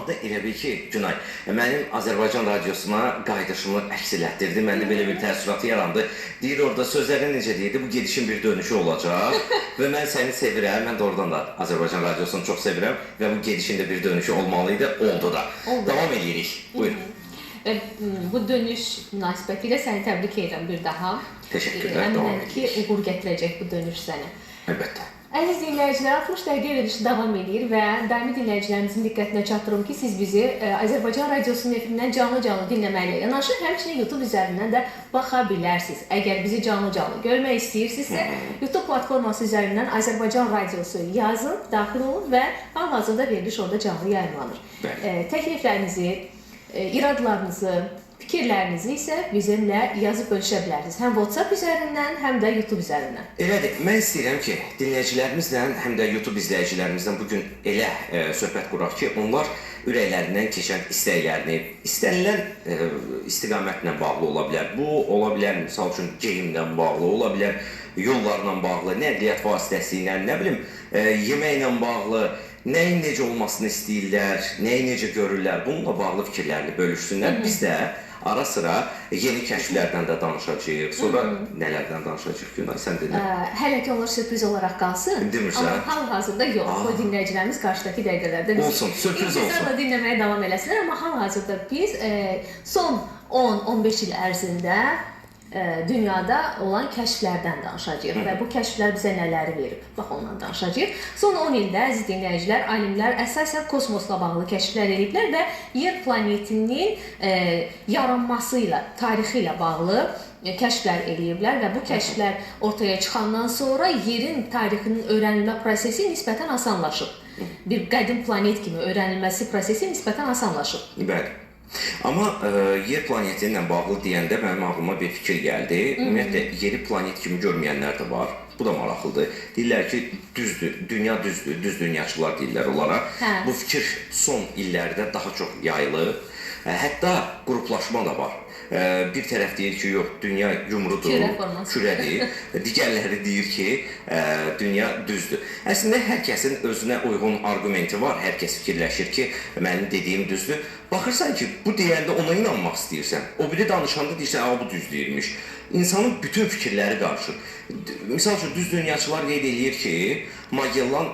da elə bil ki, Günay, mənim Azərbaycan radiosuna qayıdışımı əks elətdirdi. Məndə belə bir təəssüratı yarandı. Deyir orada sözləri necə deyirdi, bu gedişin bir dönüşü olacaq və mən səni sevirəm. Mən də oradan da Azərbaycan radiosunu çox sevirəm və bu gedişin də bir dönüşü olmalıydı. Oldu da. Davam edirik. Buyurun. Bu dönüş münasibətilə səni təbrik edirəm bir daha. Təşəkkürlər. Əminəm ki, uğur gətirəcək bu dönüş sənə. Əlbəttə. Əziz dinləyicilər, 60 dəqiqə verilişi davam edir və daimi dinləyicilərimizin diqqətinə çatdırım ki, siz bizi Azərbaycan radiosunun efirindən canlı-canlı dinləməklə yanaşı, həmçinin YouTube üzərindən də baxa bilərsiniz. Əgər bizi canlı-canlı görmək istəyirsinizsə, YouTube platforması üzərindən Azərbaycan radiosu yazın, daxil olun və hal-hazırda veriliş orada canlı yayımlanır. Təkliflərinizi, iradlarınızı, fikirlərinizi isə bizimlə yazıb bölüşə bilərsiniz. Həm WhatsApp üzərindən, həm də YouTube üzərindən. Elədir. Mən istəyirəm ki, dinləyicilərimizlə, həm də YouTube izləyicilərimizlə bugün elə söhbət quraq ki, onlar ürəklərindən keçən istəklərini, istənilən istiqamətlə bağlı ola bilər. Bu, ola bilər, misal üçün, geyimlə bağlı, ola bilər, yollarla bağlı, nəqliyyat vasitəsi ilə, nə bilim, yeməklə bağlı, nəyin necə olmasını istəyirlər, nəyi necə görürlər, bununla bağlı fikirlərini bölüşsünlər. Biz də ara sıra yeni kəşflərdən də danışacağıq. Sonra nələrdən danışacağıq Günay, sən dedin? Hələ ki onlar sürpriz olaraq qalsın. Demirsən? Amma hal-hazırda yox. O dinləyicilərimiz qarşıdakı dəqiqələrdə olsun, sürpriz olsun. İntizarla dinləməyə davam eləsinlər, amma hal-hazırda biz son 10-15 il ərzində dünyada olan kəşflərdən danışacağıq və bu kəşflər bizə nələri verib, bax ondan danışacağıq. Son 10 ildə, əziz dinləyicilər, alimlər əsasən kosmosla bağlı kəşflər ediblər və yer planetinin yaranması ilə, tarixi ilə bağlı kəşflər ediblər və bu kəşflər ortaya çıxandan sonra yerin tarixinin öyrənilmə prosesi nisbətən asanlaşıb. Bir qədim planet kimi öyrənilməsi prosesi nisbətən asanlaşıb. Bəli. Amma yer planeti ilə bağlı deyəndə mənim ağlıma bir fikir gəldi. Ümumiyyətlə, yeri planet kimi görməyənlər də var. Bu da maraqlıdır. Deyirlər ki, düzdür, dünya düzdür, düz dünyaçılar deyirlər onlara. Bu fikir son illərdə daha çox yayılıb. Hətta qruplaşma da var. Bir tərəf deyir ki, yox, dünya yumrudur, kürədir. Digərləri deyir ki, dünya düzdür. Əslində, hər kəsin özünə uyğun argumenti var. Hər kəs fikirləşir ki, mənim dediyim düzdür. Baxırsan ki, bu deyəndə ona inanmaq istəyirsən. O biri danışanda deyirsən, bu düz deyirmiş. İnsanın bütün fikirləri qarışır. Misal üçün, düz dünyaçılar qeyd edir ki, Magellan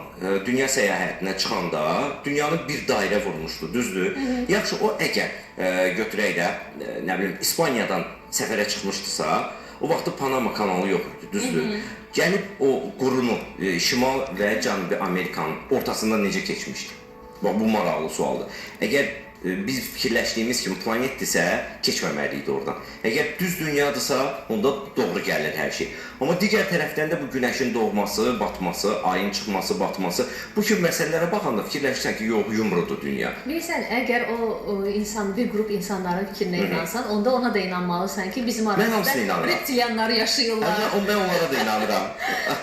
dünya səyahətinə çıxanda dünyanı bir dairə vurmuşdu, düzdür? Yaxşı, o əgər götürək də, nə bilim, İspaniyadan səfərə çıxmışdısa, o vaxtı Panama kanalı yox idi, düzdür? Gəlib o qurunu Şimal və Cənubi Amerikanın ortasından necə keçmişdi? Bu maraqlı sualdır. Əgər biz fikirləşdiyimiz kimi planetdirsə, keçməməliydi oradan. Əgər düz dünyadırsa, onda doğru gəlir hər şey. Amma digər tərəfdən də bu günəşin doğması, batması, ayın çıxması, batması, bu kimi məsələlərə baxanda fikirləşirsən ki, yox, yumrudur dünya. Bilirsən, əgər o insan, bir qrup insanların fikrinə inansan, onda ona da inanmalısan ki, bizim aramızda reptilianlar yaşayırlar. Ben onlara da inanıram.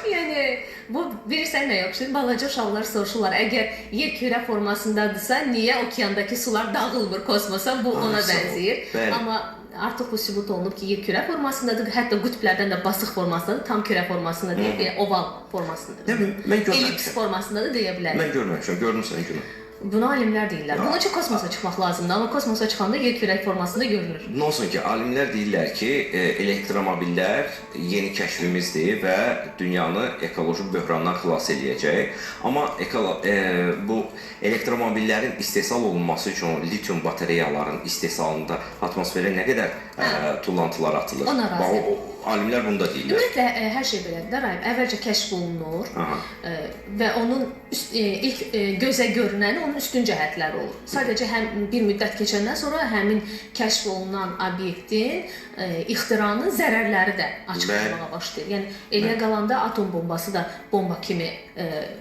Yəni, bu bilirsən nə yox? Şimdi balaca uşaqlar soruşurlar, əgər yer kürə formasındadırsa, niyə okeandakı sular dağılmır kosmosa? Bu ona bənzəyir. Amma artıq bu sübut olunub ki, yer kürə formasındadır, hətta qütblərdən də basıq formasındadır, tam kürə formasında deyil, oval formasındadır. Elips formasında da deyə bilərik. Mən görməmişəm, görmüsən günü. Bunu alimlər deyirlər. Bunun üçün kosmosa çıxmaq lazımdır, amma kosmosa çıxanda yer kürək formasında görünür. Nə olsun ki, alimlər deyirlər ki, elektromobillər yeni kəşfimizdir və dünyanı ekoloji böhrandan xilas eləyəcək. Amma bu elektromobillərin istehsal olunması üçün litium batareyaların istehsalında atmosferə nə qədər tullantılar atılır? Ona razıyam. Alimlər bunu da deyirlər. Ümumiyyətlə, hər şey belədir, Rahim. Əvvəlcə kəşf olunur və onun ilk gözə görünəni onun üstün cəhətləri olur. Sadəcə bir müddət keçəndən sonra həmin kəşf olunan obyektin ixtiranın zərərləri də açıq olmağa başlayır. Yəni, eləyə qalanda atom bombası da bomba kimi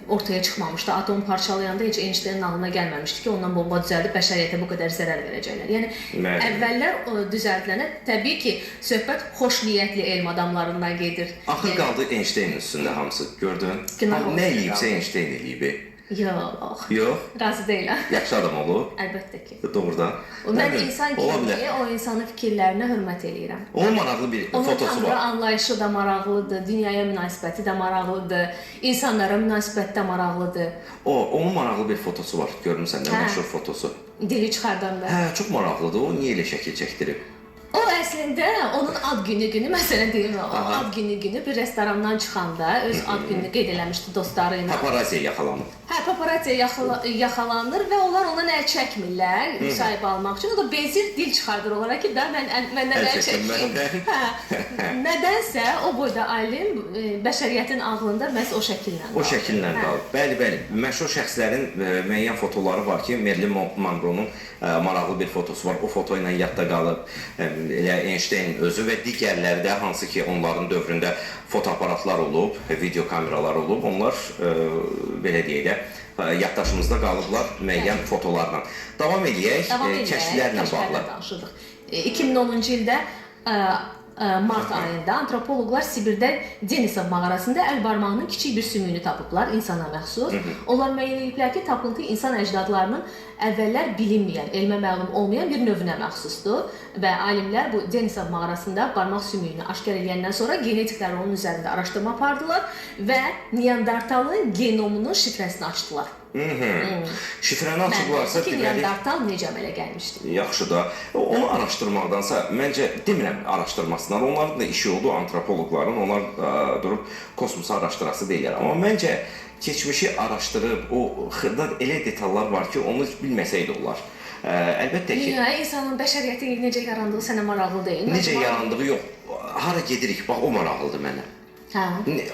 ortaya çıxmamışdı. Atomu parçalayanda heç Einstein'in ağlına gəlməmişdi ki, ondan bomba düzəldib bəşəriyyətə bu qədər zərər verəcəklər. Yəni, əvvəllər düzəldilənə təbii ki, söhbət xoş niyyətli elm adamlarından gedir. Axır qaldı Einstein üstündə hamısı, gördün? Nə eləyibsə Einstein eləyib. Yox. Yox? Razı deyiləm. Yaxşı adam olub? Əlbəttə ki. Doğrudan. Mən insan kimi o insanın fikirlərinə hörmət eləyirəm. Onun maraqlı bir fotosu var. Onun tanrı anlayışı da maraqlıdır, dünyaya münasibəti də maraqlıdır, insanlara münasibət də maraqlıdır. Onun maraqlı bir fotosu var, görmüsən də, məşhur fotosu. dili çıxardanda. Hə, çox maraqlıdır. O niyə elə şəkil çəkdirib? O əslində onun ad günü, məsələn deyim, o ad günü bir restorandan çıxanda öz ad gününü qeyd eləmişdi dostları ilə. Paparaziya yaxalanıb. Hə, paparaziya yaxalanır və onlar ona əl çəkmirlər, müsahibə almaq üçün. O da bezir, dil çıxardır onlara ki, da məndən əl çəkin. Hə, nədənsə o boyda alim bəşəriyyətin ağlında məhz o şəkillə qalır. O şəkillə qalır. Bəli. Məşhur şəxslərin müəyyən fotoları var ki, Marilyn Monroe'nun maraqlı bir fotosu var. O foto ilə yadda qalıb. Elə Einstein özü və digərləri də hansı ki onların dövründə fotoaparatlar olub, video kameralar olub, onlar belə deyək də yaddaşımızda qalıblar müəyyən fotolarla. Davam eləyək, kəşflərlə bağlı. 2010-cu ildə mart ayında antropoloqlar Sibirdə Denisov mağarasında əl barmağının kiçik bir sümüyünü tapıblar, insana məxsus. Onlar müəyyən ediblər ki, tapıntı insan əcdadlarının əvvəllər bilinməyən, elmə məlum olmayan bir növünə məxsusdur və alimlər bu Denisov mağarasında barmaq sümüyünü aşkar edəndən sonra genetiklər onun üzərində araşdırma apardılar və Neandertalın genomunun şifrəsini açdılar. Şifrəni açıblarsa deməli Neandertal necə əmələ gəlmişdi? Yaxşı da, onu araşdırmaqdansa məncə demirəm araşdırmasınlar. Onların da işi oldu, antropoloqların, onlar durub kosmosu araşdırası deyirlər. Amma məncə keçmişi araşdırıb, o xırda elə detallar var ki, onu bilməsək də olar. Əlbəttə ki... Niyə? İnsanın bəşəriyyəti necə yarandığı sənə maraqlı deyil. Necə yarandığı yox. Hara gedirik, bax o maraqlıdır mənə.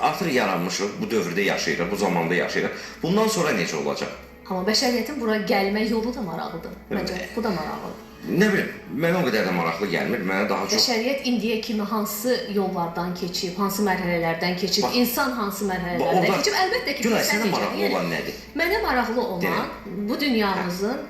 Artıq yaranmışıq, bu dövrdə yaşayırıq, bu zamanda yaşayırıq. Bundan sonra necə olacaq? Amma bəşəriyyətin bura gəlmə yolu da maraqlıdır. Məncə bu da maraqlıdır. Nə bilim, mənə o qədər də maraqlı gəlmir. Mənə daha çox... Bəşəriyyət indiyə kimi hansı yollardan keçib, hansı mərhələlərdən keçib, insan hansı mərhələlərdən keçib, əlbəttə ki, Günay, sənə maraqlı olan nədir? Mənə maraqlı olan bu dünyamızın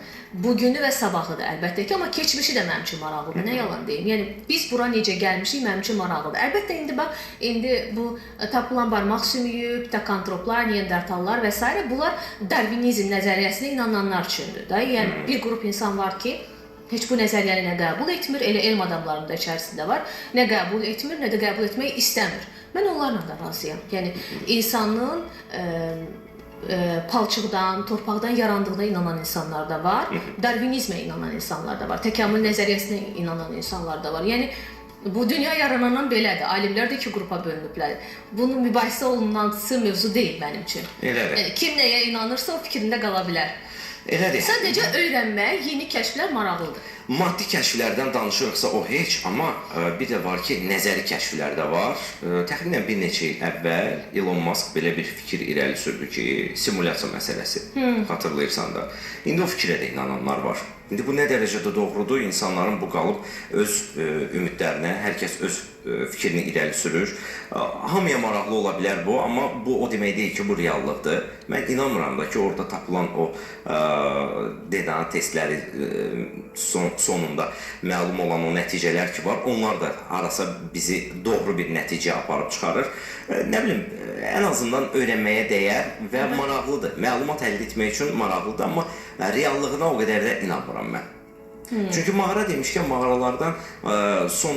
bugünü və sabahıdır əlbəttə ki, amma keçmişi də mənim üçün maraqlıdır, nə yalan deyim. Yəni biz bura necə gəlmişik, mənim üçün maraqlıdır. Əlbəttə indi bax, indi bu tapılan barmaq sümüyü, pikantroplar, neandertallar və s. bunlar Darvinizm nəzəriyyəsinə inananlar üçündür da. Yəni bir qrup insan var ki, heç bu nəzəriyyəni nə qəbul etmir, elə elm adamlarının da içərisində var. Nə qəbul etmir, nə də qəbul etmək istəmir. Mən onlarla da razıyam. Yəni insanın palçıqdan, torpaqdan yarandığına inanan insanlar da var, Darvinizmə inanan insanlar da var, təkamül nəzəriyyəsinə inanan insanlar da var. Yəni bu dünya yaranandan belədir. Alimlər də iki qrupa bölünüblər. Bunun mübahisə olunması mövzu deyil mənim üçün. Elədir. Yəni, kim nəyə inanırsa o fikrində qala bilər. Elədir. Sadəcə öyrənmək, yeni kəşflər maraqlıdır. Maddi kəşflərdən danışırıqsa o heç, amma bir də var ki, nəzəri kəşflər də var. Təxminən bir neçə il əvvəl Elon Musk belə bir fikir irəli sürdü ki, simulyasiya məsələsi. Xatırlayırsan da. İndi o fikrə də inananlar var. İndi bu nə dərəcədə doğrudur? İnsanların bu qalıb öz ümidlərinə, hər kəs öz fikrini irəli sürür. Hamıya maraqlı ola bilər bu, amma bu o demək deyil ki, bu reallıqdır. Mən inanmıram da ki, orada tapılan o DNA testləri sonunda məlum olan o nəticələr ki var, onlar da harasa bizi doğru bir nəticə aparıb çıxarır. Nə bilim, ən azından öyrənməyə dəyər və maraqlıdır. Məlumat əldə etmək üçün maraqlıdır, amma reallığına o qədər də inanmıram mən. Çünki mağara demişkən, mağaralardan son